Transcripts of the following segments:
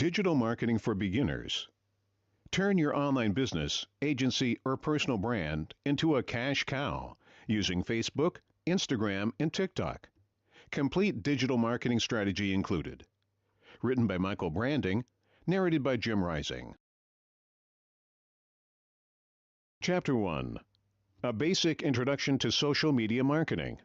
Digital marketing for beginners. Turn your online business, agency, or personal brand into a cash cow using Facebook, Instagram, and TikTok. Complete digital marketing strategy included. Written by Michael Branding, narrated by Jim Rising. Chapter 1. A Basic Introduction to Social Media Marketing.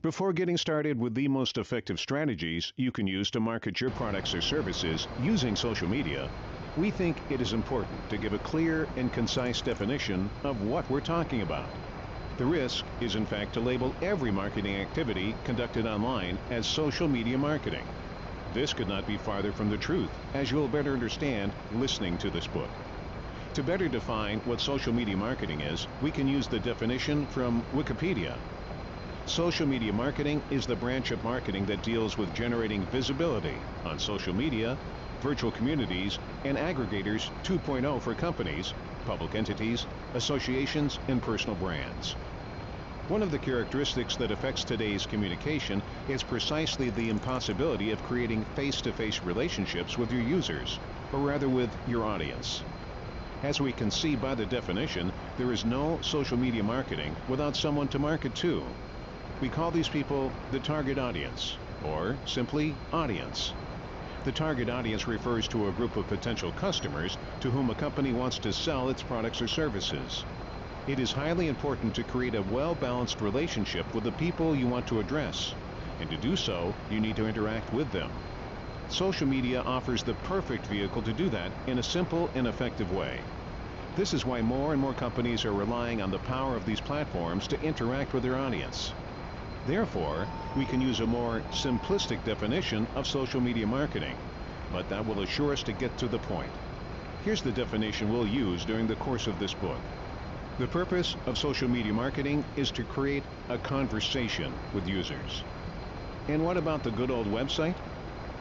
Before getting started with the most effective strategies you can use to market your products or services using social media, we think it is important to give a clear and concise definition of what we're talking about. The risk is, in fact, to label every marketing activity conducted online as social media marketing. This could not be farther from the truth, as you will better understand listening to this book. To better define what social media marketing is, we can use the definition from Wikipedia. Social media marketing is the branch of marketing that deals with generating visibility on social media, virtual communities, and aggregators 2.0 for companies, public entities, associations, and personal brands. One of the characteristics that affects today's communication is precisely the impossibility of creating face-to-face relationships with your users, or rather with your audience. As we can see by the definition, there is no social media marketing without someone to market to. We call these people the target audience, or simply audience. The target audience refers to a group of potential customers to whom a company wants to sell its products or services. It is highly important to create a well-balanced relationship with the people you want to address, and to do so, you need to interact with them. Social media offers the perfect vehicle to do that in a simple and effective way. This is why more and more companies are relying on the power of these platforms to interact with their audience. Therefore, we can use a more simplistic definition of social media marketing, but that will assure us to get to the point. Here's the definition we'll use during the course of this book. The purpose of social media marketing is to create a conversation with users. And what about the good old website?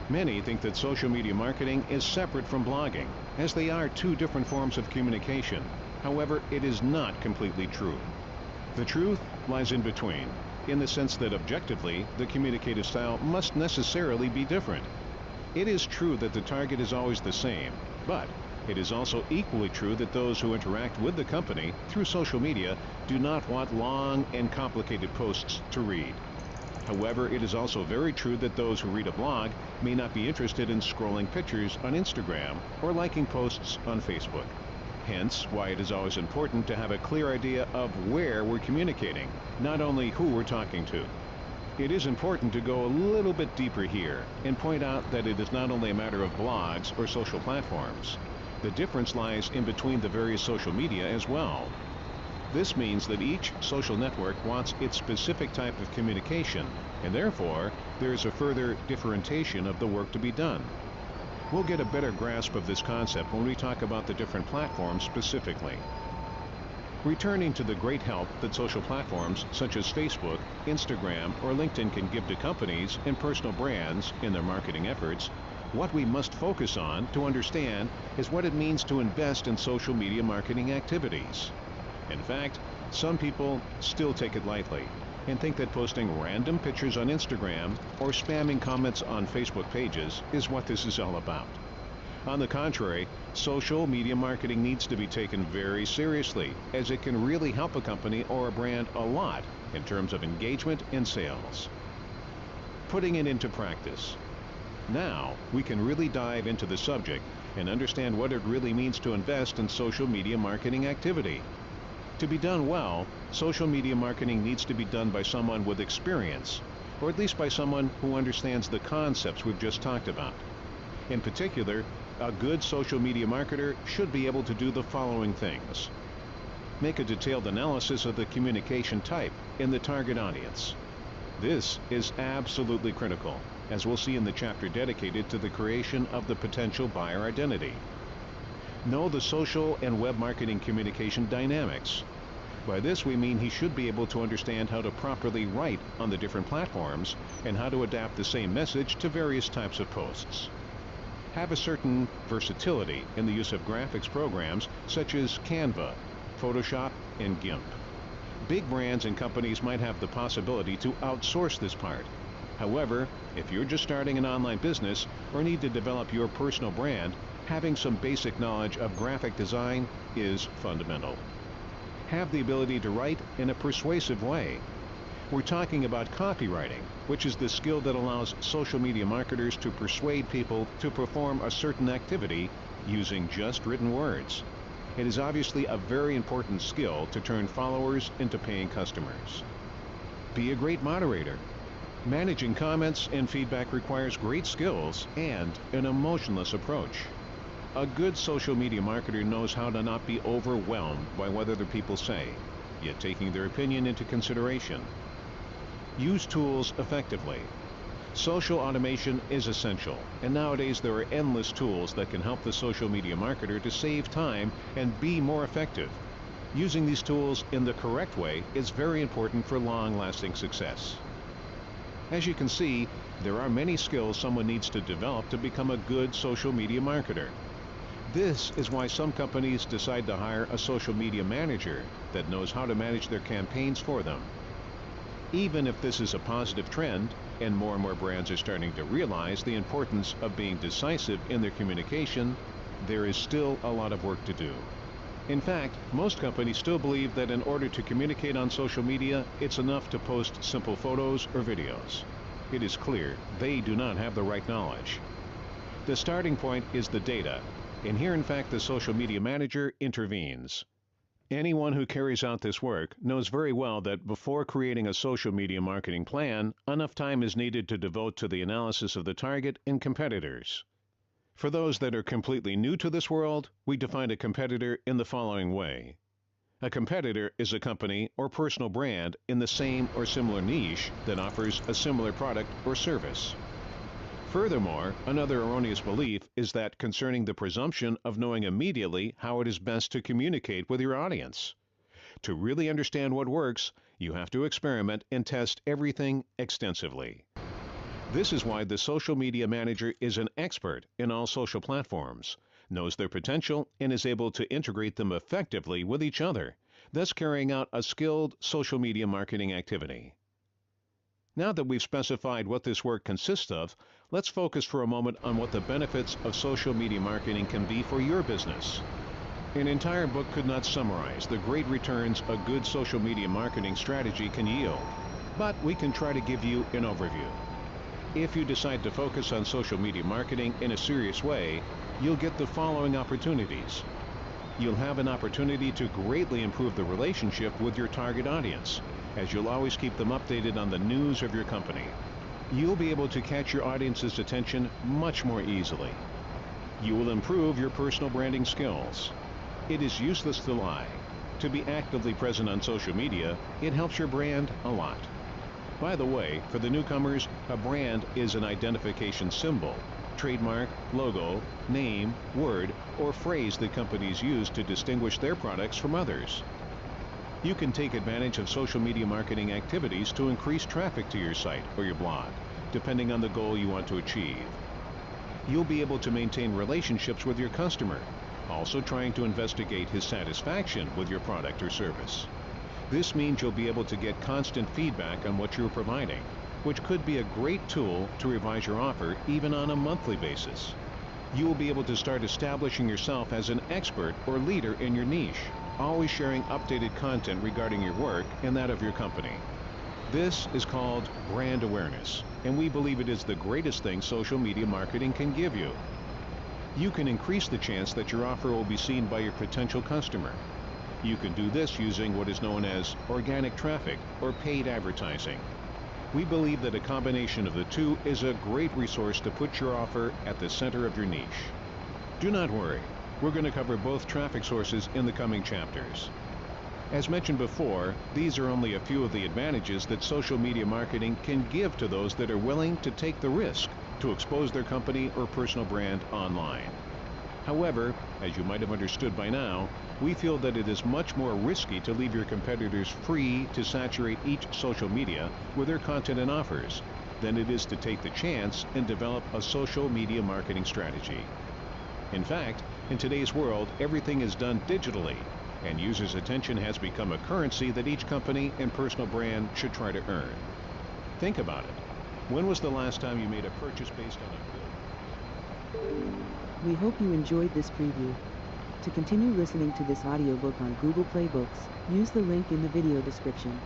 Many think that social media marketing is separate from blogging, as they are two different forms of communication. However, it is not completely true. The truth lies in between, in the sense that objectively, the communicative style must necessarily be different. It is true that the target is always the same, but it is also equally true that those who interact with the company through social media do not want long and complicated posts to read. However, it is also very true that those who read a blog may not be interested in scrolling pictures on Instagram or liking posts on Facebook. Hence, why it is always important to have a clear idea of where we're communicating, not only who we're talking to. It is important to go a little bit deeper here and point out that it is not only a matter of blogs or social platforms. The difference lies in between the various social media as well. This means that each social network wants its specific type of communication, and therefore, there is a further differentiation of the work to be done. We'll get a better grasp of this concept when we talk about the different platforms specifically. Returning to the great help that social platforms such as Facebook, Instagram, or LinkedIn can give to companies and personal brands in their marketing efforts, what we must focus on to understand is what it means to invest in social media marketing activities. In fact, some people still take it lightly and think that posting random pictures on Instagram or spamming comments on Facebook pages is what this is all about. On the contrary, social media marketing needs to be taken very seriously, as it can really help a company or a brand a lot in terms of engagement and sales. Putting it into practice. Now, we can really dive into the subject and understand what it really means to invest in social media marketing activity. To be done well, social media marketing needs to be done by someone with experience, or at least by someone who understands the concepts we've just talked about. In particular, a good social media marketer should be able to do the following things. Make a detailed analysis of the communication type in the target audience. This is absolutely critical, as we'll see in the chapter dedicated to the creation of the potential buyer identity. Know the social and web marketing communication dynamics. By this we mean he should be able to understand how to properly write on the different platforms and how to adapt the same message to various types of posts. Have a certain versatility in the use of graphics programs such as Canva, Photoshop, and GIMP. Big brands and companies might have the possibility to outsource this part. However, if you're just starting an online business or need to develop your personal brand, having some basic knowledge of graphic design is fundamental. Have the ability to write in a persuasive way. We're talking about copywriting, which is the skill that allows social media marketers to persuade people to perform a certain activity using just written words. It is obviously a very important skill to turn followers into paying customers. Be a great moderator. Managing comments and feedback requires great skills and an emotionless approach. A good social media marketer knows how to not be overwhelmed by what other people say, yet taking their opinion into consideration. Use tools effectively. Social automation is essential, and nowadays there are endless tools that can help the social media marketer to save time and be more effective. Using these tools in the correct way is very important for long-lasting success. As you can see, there are many skills someone needs to develop to become a good social media marketer. This is why some companies decide to hire a social media manager that knows how to manage their campaigns for them. Even if this is a positive trend, and more brands are starting to realize the importance of being decisive in their communication, there is still a lot of work to do. In fact, most companies still believe that in order to communicate on social media, it's enough to post simple photos or videos. It is clear they do not have the right knowledge. The starting point is the data, and here in fact the social media manager intervenes. Anyone who carries out this work knows very well that before creating a social media marketing plan, enough time is needed to devote to the analysis of the target and competitors. For those that are completely new to this world, we define a competitor in the following way. A competitor is a company or personal brand in the same or similar niche that offers a similar product or service. Furthermore, another erroneous belief is that concerning the presumption of knowing immediately how it is best to communicate with your audience. To really understand what works, you have to experiment and test everything extensively. This is why the social media manager is an expert in all social platforms, knows their potential, and is able to integrate them effectively with each other, thus carrying out a skilled social media marketing activity. Now that we've specified what this work consists of, let's focus for a moment on what the benefits of social media marketing can be for your business. An entire book could not summarize the great returns a good social media marketing strategy can yield, but we can try to give you an overview. If you decide to focus on social media marketing in a serious way, you'll get the following opportunities. You'll have an opportunity to greatly improve the relationship with your target audience, as you'll always keep them updated on the news of your company. You'll be able to catch your audience's attention much more easily. You will improve your personal branding skills. It is useless to lie. To be actively present on social media, it helps your brand a lot. By the way, for the newcomers, a brand is an identification symbol, trademark, logo, name, word, or phrase that companies use to distinguish their products from others. You can take advantage of social media marketing activities to increase traffic to your site or your blog, depending on the goal you want to achieve. You'll be able to maintain relationships with your customer, also trying to investigate his satisfaction with your product or service. This means you'll be able to get constant feedback on what you're providing, which could be a great tool to revise your offer even on a monthly basis. You will be able to start establishing yourself as an expert or leader in your niche, always sharing updated content regarding your work and that of your company. This is called brand awareness, and we believe it is the greatest thing social media marketing can give you. You can increase the chance that your offer will be seen by your potential customer. You can do this using what is known as organic traffic or paid advertising. We believe that a combination of the two is a great resource to put your offer at the center of your niche. Do not worry, we're going to cover both traffic sources in the coming chapters. As mentioned before, these are only a few of the advantages that social media marketing can give to those that are willing to take the risk to expose their company or personal brand online. However, as you might have understood by now, we feel that it is much more risky to leave your competitors free to saturate each social media with their content and offers than it is to take the chance and develop a social media marketing strategy. In fact, in today's world, everything is done digitally, and users' attention has become a currency that each company and personal brand should try to earn. Think about it. When was the last time you made a purchase based on a bill? We hope you enjoyed this preview. To continue listening to this audiobook on Google Play Books, use the link in the video description.